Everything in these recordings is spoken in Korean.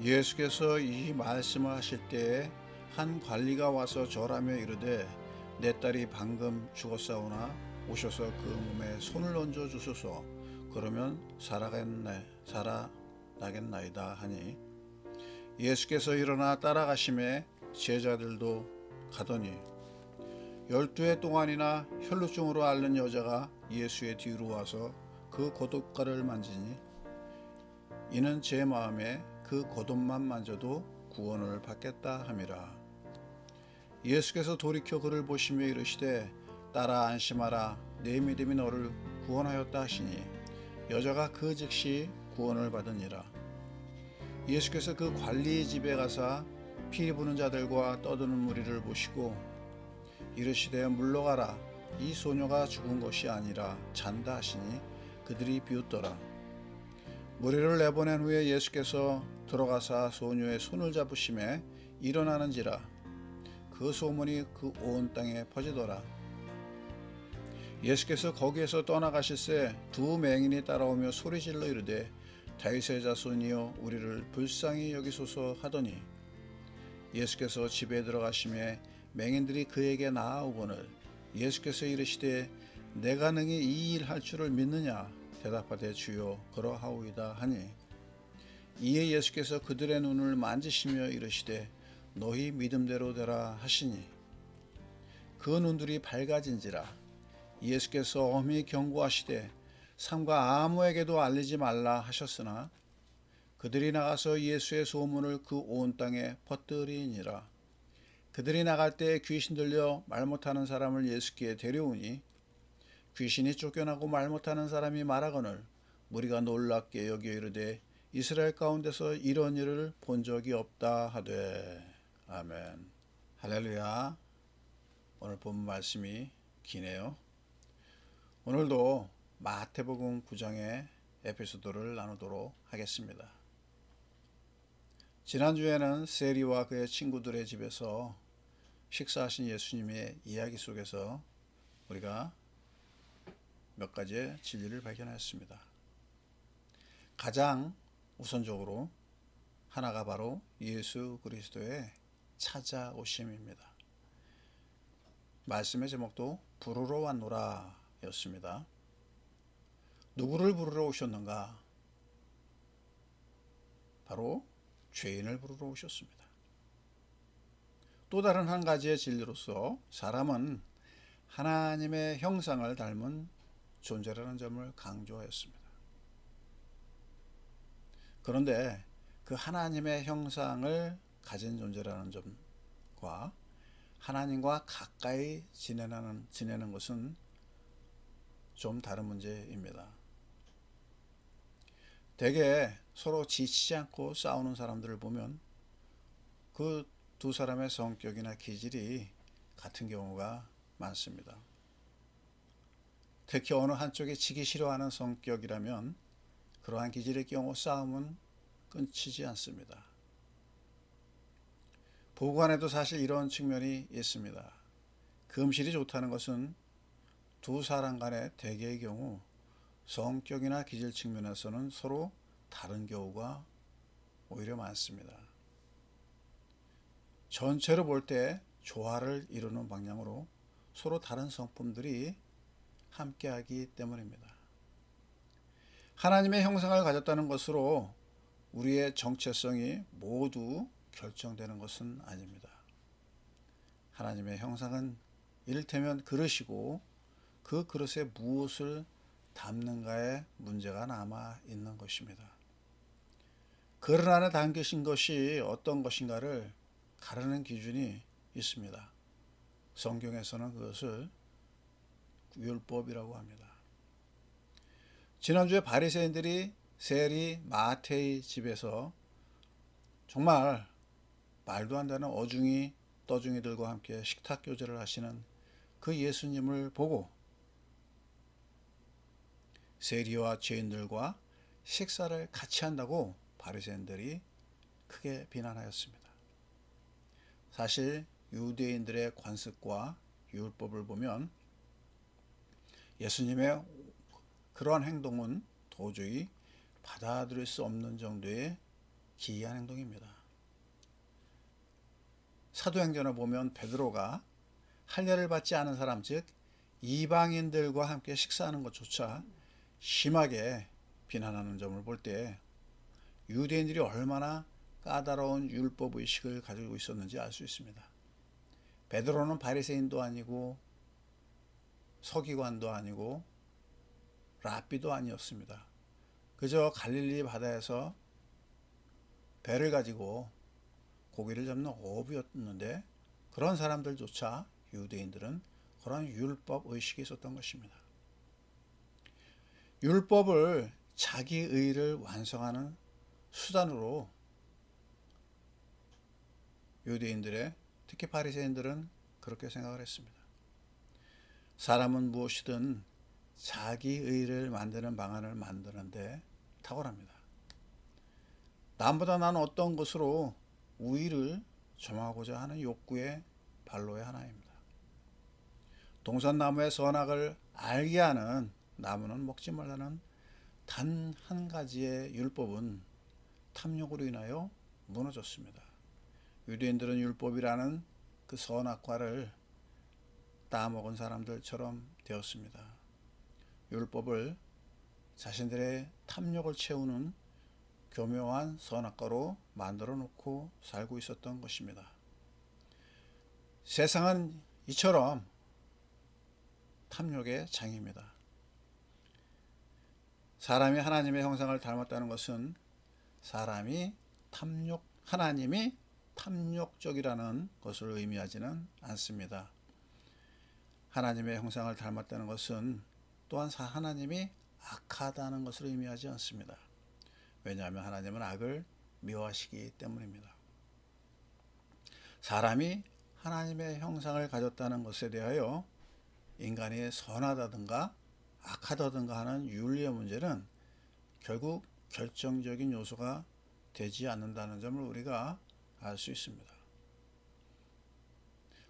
예수께서 이 말씀을 하실 때에 한 관리가 와서 절하며 이르되 내 딸이 방금 죽었사오나 오셔서 그 몸에 손을 얹어 주소서. 그러면 살아나겠나이다 하니 예수께서 일어나 따라가심에 제자들도 가더니 12해 동안이나 혈루증으로 앓는 여자가 예수의 뒤로 와서 그 겉옷가를 만지니 이는 제 마음에 그 겉옷만 만져도 구원을 받겠다 함이라. 예수께서 돌이켜 그를 보시며 이르시되 딸아 안심하라, 내 믿음이 너를 구원하였다 하시니 여자가 그 즉시 구원을 받으니라. 예수께서 그 관리의 집에 가사 피 부는 자들과 떠드는 무리를 보시고 이르시되 물러가라, 이 소녀가 죽은 것이 아니라 잔다 하시니 그들이 비웃더라. 무리를 내보낸 후에 예수께서 들어가사 소녀의 손을 잡으심에 일어나는지라. 그 소문이 그 온 땅에 퍼지더라. 예수께서 거기에서 떠나가실새 두 맹인이 따라오며 소리질러 이르되 다윗의 자손이여 우리를 불쌍히 여기소서 하더니 예수께서 집에 들어가심에 맹인들이 그에게 나아오거늘 예수께서 이르시되 내가 능히 이 일 할 줄을 믿느냐. 대답하되 주여 그러하오이다 하니 이에 예수께서 그들의 눈을 만지시며 이르시되 너희 믿음대로 되라 하시니 그 눈들이 밝아진지라. 예수께서 엄히 경고하시되 삼가 아무에게도 알리지 말라 하셨으나 그들이 나가서 예수의 소문을 그 온 땅에 퍼뜨리니라. 그들이 나갈 때에 귀신 들려 말 못하는 사람을 예수께 데려오니 귀신이 쫓겨나고 말 못하는 사람이 말하거늘 무리가 놀랍게 여겨 이르되 이스라엘 가운데서 이런 일을 본 적이 없다 하되. 아멘. 할렐루야. 오늘 본 말씀이 기네요. 오늘도 마태복음 9장의 에피소드를 나누도록 하겠습니다. 지난주에는 세리와 그의 친구들의 집에서 식사하신 예수님의 이야기 속에서 우리가 몇 가지의 진리를 발견했습니다. 가장 우선적으로 하나가 바로 예수 그리스도의 찾아오심입니다. 말씀의 제목도 부르러 왔노라 였습니다. 누구를 부르러 오셨는가? 바로 죄인을 부르러 오셨습니다. 또 다른 한 가지의 진리로서 사람은 하나님의 형상을 닮은 존재라는 점을 강조하였습니다. 그런데 그 하나님의 형상을 가진 존재라는 점과 하나님과 가까이 지내는 것은 좀 다른 문제입니다. 대개 서로 지치지 않고 싸우는 사람들을 보면 그 두 사람의 성격이나 기질이 같은 경우가 많습니다. 특히 어느 한쪽이 지기 싫어하는 성격이라면 그러한 기질의 경우 싸움은 끊이지 않습니다. 부부간에도 사실 이런 측면이 있습니다. 금실이 좋다는 것은 두 사람 간의 대개의 경우 성격이나 기질 측면에서는 서로 다른 경우가 오히려 많습니다. 전체로 볼 때 조화를 이루는 방향으로 서로 다른 성품들이 함께하기 때문입니다. 하나님의 형상을 가졌다는 것으로 우리의 정체성이 모두 결정되는 것은 아닙니다. 하나님의 형상은 이를테면 그릇이고 그 그릇에 무엇을 담는가에 문제가 남아 있는 것입니다. 그릇 안에 담기신 것이 어떤 것인가를 가르는 기준이 있습니다. 성경에서는 그것을 율법이라고 합니다. 지난주에 바리새인들이 세리 마태의 집에서 정말 말도 안 되는 어중이 떠중이들과 함께 식탁 교제를 하시는 그 예수님을 보고 세리와 죄인들과 식사를 같이 한다고 바리새인들이 크게 비난하였습니다. 사실 유대인들의 관습과 율법을 보면 예수님의 그러한 행동은 도저히 받아들일 수 없는 정도의 기이한 행동입니다. 사도행전을 보면 베드로가 할례를 받지 않은 사람, 즉 이방인들과 함께 식사하는 것조차 심하게 비난하는 점을 볼 때 유대인들이 얼마나 까다로운 율법 의식을 가지고 있었는지 알 수 있습니다. 베드로는 바리새인도 아니고 서기관도 아니고 랍비도 아니었습니다. 그저 갈릴리 바다에서 배를 가지고 고기를 잡는 어부였는데, 그런 사람들조차 유대인들은 그런 율법 의식이 있었던 것입니다. 율법을 자기 의를 완성하는 수단으로 유대인들의, 특히 바리새인들은 그렇게 생각을 했습니다. 사람은 무엇이든 자기 의를 만드는 방안을 만드는데 탁월합니다. 남보다 난 어떤 것으로 우위를 점하고자 하는 욕구의 발로의 하나입니다. 동산나무의 선악을 알게 하는 나무는 먹지 말라는 단 한 가지의 율법은 탐욕으로 인하여 무너졌습니다. 유대인들은 율법이라는 그 선악과를 따먹은 사람들처럼 되었습니다. 율법을 자신들의 탐욕을 채우는 교묘한 선악과로 만들어 놓고 살고 있었던 것입니다. 세상은 이처럼 탐욕의 장입니다. 사람이 하나님의 형상을 닮았다는 것은 하나님이 탐욕적이라는 것을 의미하지는 않습니다. 하나님의 형상을 닮았다는 것은 또한 하나님이 악하다는 것을 의미하지 않습니다. 왜냐하면 하나님은 악을 미워하시기 때문입니다. 사람이 하나님의 형상을 가졌다는 것에 대하여 인간이 선하다든가 악하다든가 하는 윤리의 문제는 결국 결정적인 요소가 되지 않는다는 점을 우리가 알 수 있습니다.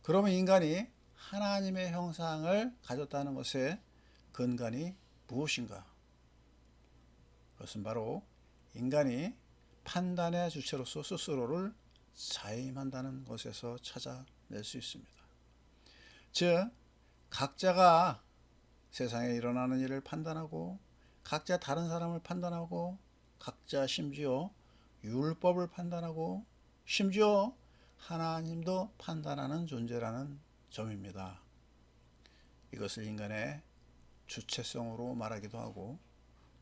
그러면 인간이 하나님의 형상을 가졌다는 것의 근간이 무엇인가? 그것은 바로 인간이 판단의 주체로서 스스로를 자임한다는 것에서 찾아낼 수 있습니다. 즉, 각자가 세상에 일어나는 일을 판단하고, 각자 다른 사람을 판단하고, 각자 심지어 율법을 판단하고, 심지어 하나님도 판단하는 존재라는 점입니다. 이것을 인간의 주체성으로 말하기도 하고,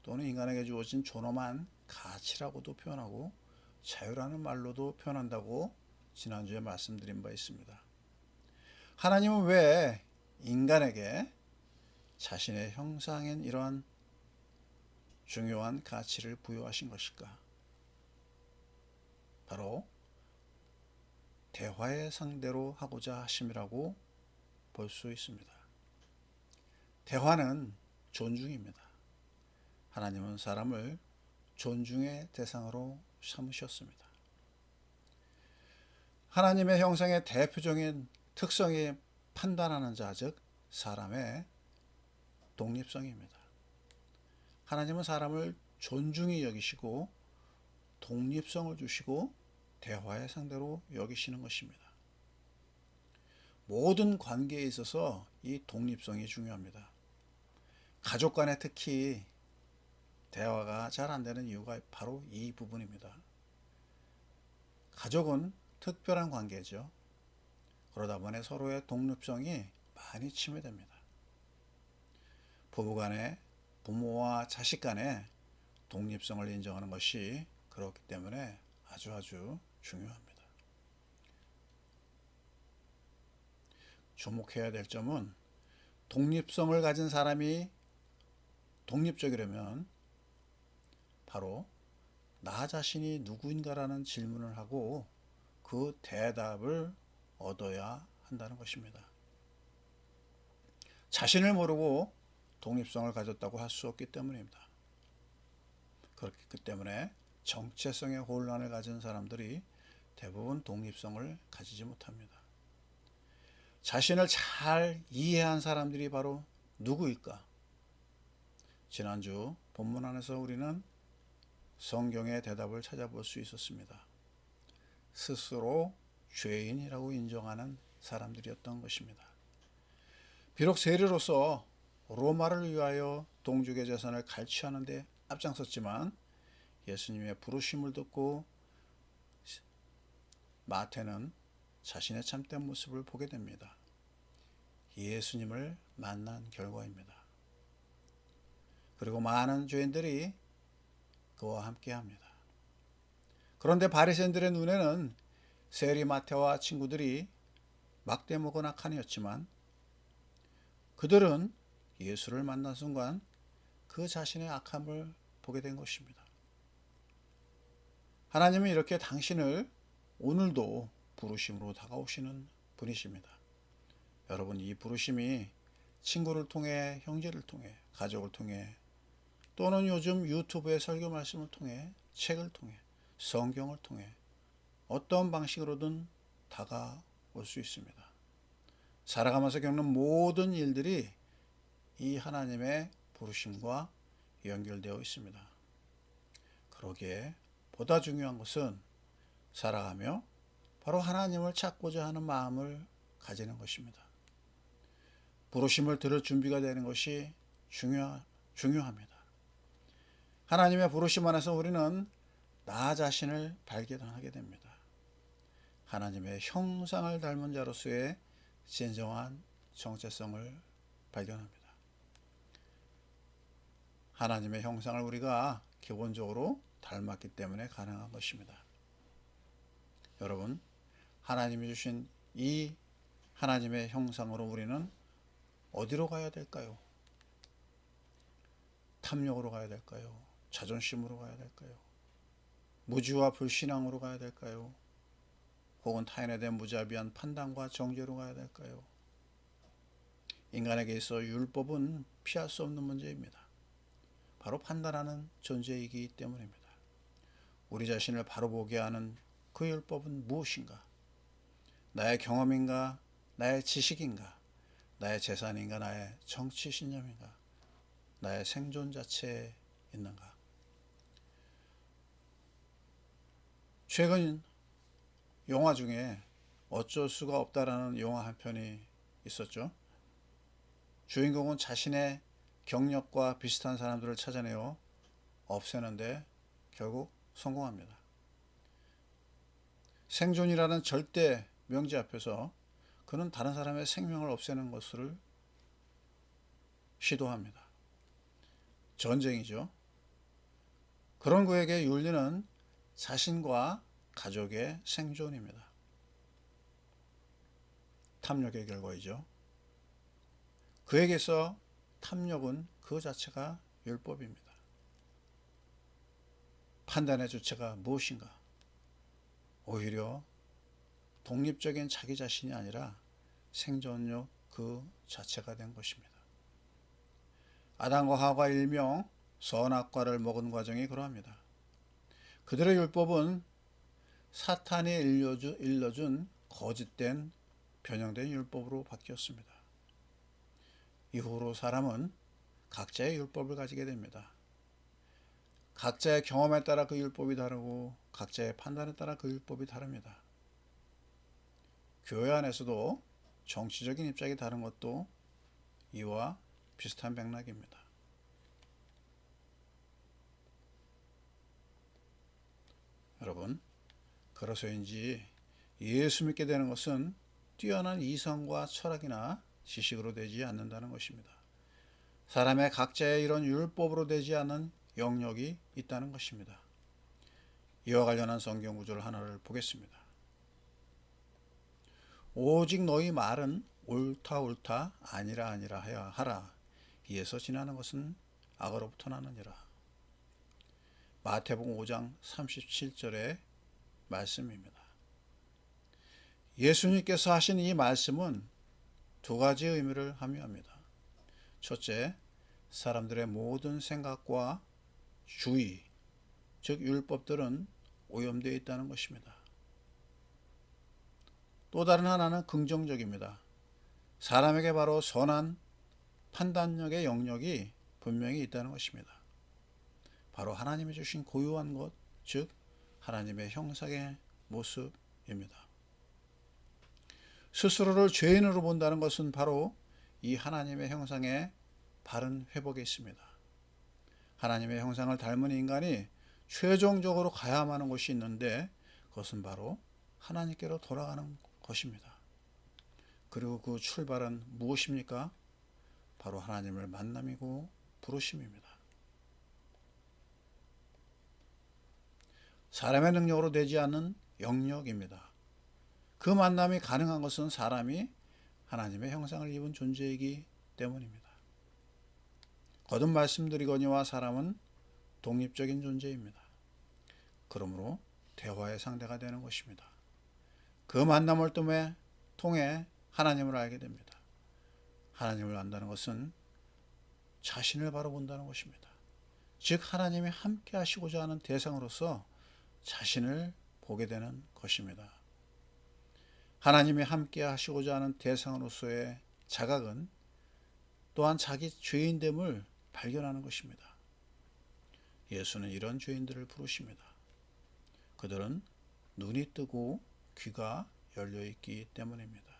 또는 인간에게 주어진 존엄한 가치라고도 표현하고, 자유라는 말로도 표현한다고 지난주에 말씀드린 바 있습니다. 하나님은 왜 인간에게 자신의 형상인 이러한 중요한 가치를 부여하신 것일까? 바로 대화의 상대로 하고자 하심이라고 볼 수 있습니다. 대화는 존중입니다. 하나님은 사람을 존중의 대상으로 삼으셨습니다. 하나님의 형상의 대표적인 특성이 판단하는 자, 즉 사람의 독립성입니다. 하나님은 사람을 존중히 여기시고 독립성을 주시고 대화의 상대로 여기시는 것입니다. 모든 관계에 있어서 이 독립성이 중요합니다. 가족 간에 특히 대화가 잘 안 되는 이유가 바로 이 부분입니다. 가족은 특별한 관계죠. 그러다 보니 서로의 독립성이 많이 침해됩니다. 부부 간에, 부모와 자식 간에 독립성을 인정하는 것이 그렇기 때문에 아주 중요합니다. 주목해야 될 점은 독립성을 가진 사람이 독립적이려면 바로 나 자신이 누구인가라는 질문을 하고 그 대답을 얻어야 한다는 것입니다. 자신을 모르고 독립성을 가졌다고 할 수 없기 때문입니다. 그렇기 때문에 정체성의 혼란을 가진 사람들이 대부분 독립성을 가지지 못합니다. 자신을 잘 이해한 사람들이 바로 누구일까? 지난주 본문 안에서 우리는 성경의 대답을 찾아볼 수 있었습니다. 스스로 죄인이라고 인정하는 사람들이었던 것입니다. 비록 세리로서 로마를 위하여 동족의 재산을 갈취하는 데 앞장섰지만 예수님의 부르심을 듣고 마태는 자신의 참된 모습을 보게 됩니다. 예수님을 만난 결과입니다. 그리고 많은 죄인들이 그와 함께합니다. 그런데 바리새인들의 눈에는 세리 마태와 친구들이 막대먹은 악한이었지만 그들은 예수를 만난 순간 그 자신의 악함을 보게 된 것입니다. 하나님은 이렇게 당신을 오늘도 부르심으로 다가오시는 분이십니다. 여러분, 이 부르심이 친구를 통해, 형제를 통해, 가족을 통해, 또는 요즘 유튜브의 설교 말씀을 통해, 책을 통해, 성경을 통해 어떤 방식으로든 다가올 수 있습니다. 살아가면서 겪는 모든 일들이 이 하나님의 부르심과 연결되어 있습니다. 그러기에 보다 중요한 것은 살아가며 바로 하나님을 찾고자 하는 마음을 가지는 것입니다. 부르심을 들을 준비가 되는 것이 중요합니다. 하나님의 부르심 안에서 우리는 나 자신을 발견하게 됩니다. 하나님의 형상을 닮은 자로서의 진정한 정체성을 발견합니다. 하나님의 형상을 우리가 기본적으로 닮았기 때문에 가능한 것입니다. 여러분, 하나님이 주신 이 하나님의 형상으로 우리는 어디로 가야 될까요? 탐욕으로 가야 될까요? 자존심으로 가야 될까요? 무지와 불신앙으로 가야 될까요? 혹은 타인에 대한 무자비한 판단과 정죄로 가야 될까요? 인간에게 있어 율법은 피할 수 없는 문제입니다. 바로 판단하는 존재이기 때문입니다. 우리 자신을 바로 보게 하는 그 율법은 무엇인가? 나의 경험인가? 나의 지식인가? 나의 재산인가? 나의 정치 신념인가? 나의 생존 자체에 있는가? 최근 영화 중에 어쩔 수가 없다라는 영화 한 편이 있었죠. 주인공은 자신의 경력과 비슷한 사람들을 찾아내어 없애는데 결국 성공합니다. 생존이라는 절대 명제 앞에서 그는 다른 사람의 생명을 없애는 것을 시도합니다. 전쟁이죠. 그런 그에게 윤리는 자신과 가족의 생존입니다. 탐욕의 결과이죠. 그에게서 탐욕은 그 자체가 율법입니다. 판단의 주체가 무엇인가? 오히려 독립적인 자기 자신이 아니라 생존력 그 자체가 된 것입니다. 아담과 하와가 일명 선악과를 먹은 과정이 그러합니다. 그들의 율법은 사탄이 일러준 거짓된 변형된 율법으로 바뀌었습니다. 이후로 사람은 각자의 율법을 가지게 됩니다. 각자의 경험에 따라 그 율법이 다르고 각자의 판단에 따라 그 율법이 다릅니다. 교회 안에서도 정치적인 입장이 다른 것도 이와 비슷한 맥락입니다. 여러분, 그래서인지 예수 믿게 되는 것은 뛰어난 이성과 철학이나 지식으로 되지 않는다는 것입니다. 사람의 각자의 이런 율법으로 되지 않는 영역이 있다는 것입니다. 이와 관련한 성경 구절을 하나를 보겠습니다. 오직 너희 말은 옳다 아니라 해야 하라. 이에서 지나는 것은 악으로부터 나느니라. 마태복음 5장 37절의 말씀입니다. 예수님께서 하신 이 말씀은 두 가지 의미를 함유합니다. 첫째, 사람들의 모든 생각과 주의, 즉 율법들은 오염되어 있다는 것입니다. 또 다른 하나는 긍정적입니다. 사람에게 바로 선한 판단력의 영역이 분명히 있다는 것입니다. 바로 하나님이 주신 고유한 것, 즉 하나님의 형상의 모습입니다. 스스로를 죄인으로 본다는 것은 바로 이 하나님의 형상의 바른 회복에 있습니다. 하나님의 형상을 닮은 인간이 최종적으로 가야만 하는 곳이 있는데 그것은 바로 하나님께로 돌아가는 것입니다. 그리고 그 출발은 무엇입니까? 바로 하나님을 만남이고 부르심입니다. 사람의 능력으로 되지 않는 영역입니다. 그 만남이 가능한 것은 사람이 하나님의 형상을 입은 존재이기 때문입니다. 거듭 말씀드리거니와 사람은 독립적인 존재입니다. 그러므로 대화의 상대가 되는 것입니다. 그 만남을 통해 하나님을 알게 됩니다. 하나님을 안다는 것은 자신을 바라본다는 것입니다. 즉 하나님이 함께 하시고자 하는 대상으로서 자신을 보게 되는 것입니다. 하나님이 함께 하시고자 하는 대상으로서의 자각은 또한 자기 죄인됨을 발견하는 것입니다. 예수는 이런 죄인들을 부르십니다. 그들은 눈이 뜨고 귀가 열려있기 때문입니다.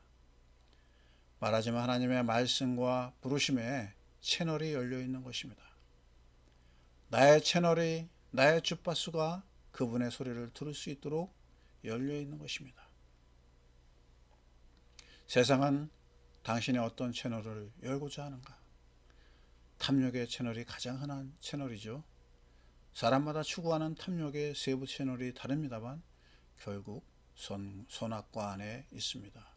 말하자면 하나님의 말씀과 부르심에 채널이 열려있는 것입니다. 나의 채널이, 나의 주파수가 그분의 소리를 들을 수 있도록 열려있는 것입니다. 세상은 당신의 어떤 채널을 열고자 하는가? 탐욕의 채널이 가장 흔한 채널이죠. 사람마다 추구하는 탐욕의 세부 채널이 다릅니다만 결국 선악과 안에 있습니다.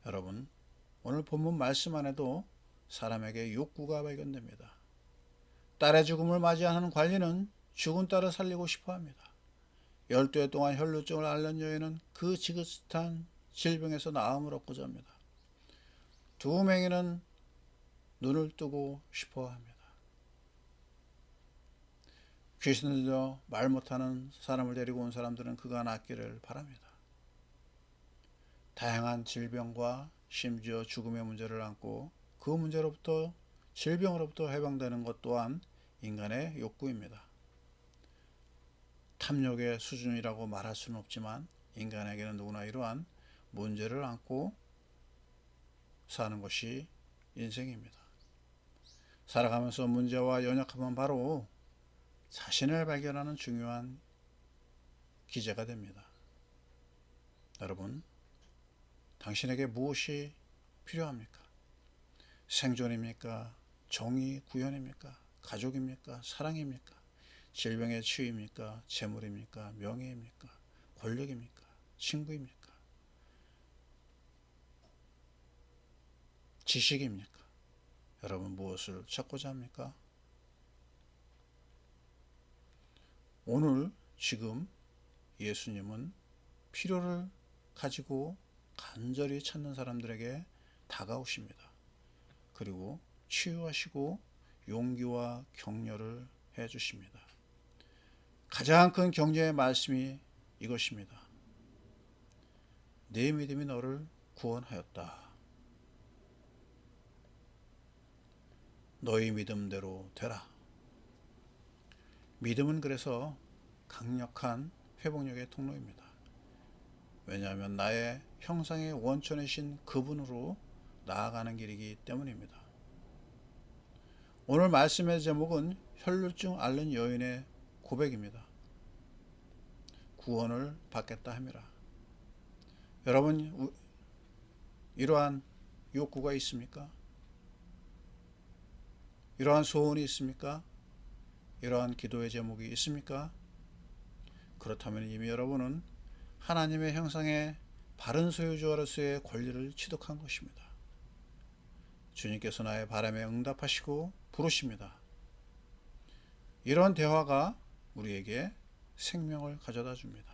여러분, 오늘 본문 말씀 안에도 사람에게 욕구가 발견됩니다. 딸의 죽음을 맞이하는 관리는 죽은 딸을 살리고 싶어 합니다. 12해 동안 혈루증을 앓는 여인은 그 지긋한 질병에서 나음을 얻고자 합니다. 두 맹인은 눈을 뜨고 싶어 합니다. 귀신 들려 말 못하는 사람을 데리고 온 사람들은 그가 낫기를 바랍니다. 다양한 질병과 심지어 죽음의 문제를 안고 그 문제로부터, 질병으로부터 해방되는 것 또한 인간의 욕구입니다. 탐욕의 수준이라고 말할 수는 없지만 인간에게는 누구나 이러한 문제를 안고 사는 것이 인생입니다. 살아가면서 문제와 연약함은 바로 자신을 발견하는 중요한 기제가 됩니다. 여러분, 당신에게 무엇이 필요합니까? 생존입니까? 정의 구현입니까? 가족입니까? 사랑입니까? 질병의 치유입니까? 재물입니까? 명예입니까? 권력입니까? 친구입니까? 지식입니까? 여러분 무엇을 찾고자 합니까? 오늘 지금 예수님은 필요를 가지고 간절히 찾는 사람들에게 다가오십니다. 그리고 치유하시고 용기와 격려를 해주십니다. 가장 큰 격려의 말씀이 이것입니다. 내 믿음이 너를 구원하였다. 너희 믿음대로 되라. 믿음은 그래서 강력한 회복력의 통로입니다. 왜냐하면 나의 형상의 원천이신 그분으로 나아가는 길이기 때문입니다. 오늘 말씀의 제목은 혈루증 앓는 여인의 고백입니다. 구원을 받겠다 함이라. 여러분, 이러한 욕구가 있습니까? 이러한 소원이 있습니까? 이러한 기도의 제목이 있습니까? 그렇다면 이미 여러분은 하나님의 형상의 바른 소유주로서의 권리를 취득한 것입니다. 주님께서 나의 바람에 응답하시고 부르십니다. 이런 대화가 우리에게 생명을 가져다 줍니다.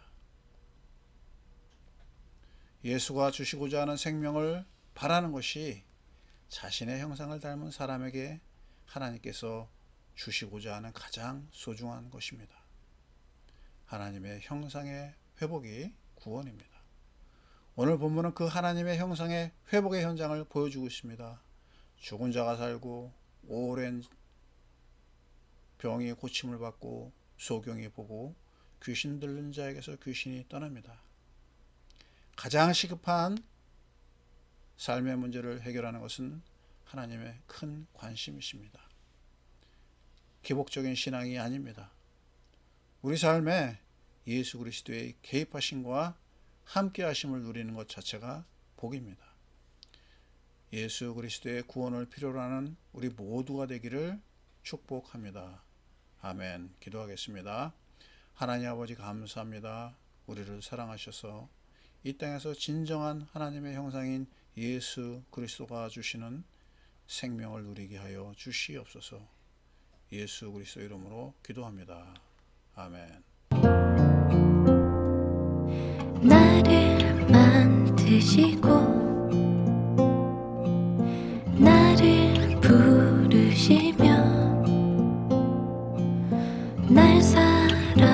예수가 주시고자 하는 생명을 바라는 것이 자신의 형상을 닮은 사람에게 하나님께서 주시고자 하는 가장 소중한 것입니다. 하나님의 형상의 회복이 구원입니다. 오늘 본문은 그 하나님의 형상의 회복의 현장을 보여주고 있습니다. 죽은 자가 살고 오랜 병이 고침을 받고 소경이 보고 귀신 들린 자에게서 귀신이 떠납니다. 가장 시급한 삶의 문제를 해결하는 것은 하나님의 큰 관심이십니다. 기복적인 신앙이 아닙니다. 우리 삶에 예수 그리스도의 개입하심과 함께 하심을 누리는 것 자체가 복입니다. 예수 그리스도의 구원을 필요로 하는 우리 모두가 되기를 축복합니다. 아멘. 기도하겠습니다. 하나님 아버지 감사합니다. 우리를 사랑하셔서 이 땅에서 진정한 하나님의 형상인 예수 그리스도가 주시는 생명을 누리게 하여 주시옵소서. 예수 그리스도 이름으로 기도합니다. 아멘. 나를 만드시고 나를 부르시며 날 사랑하시는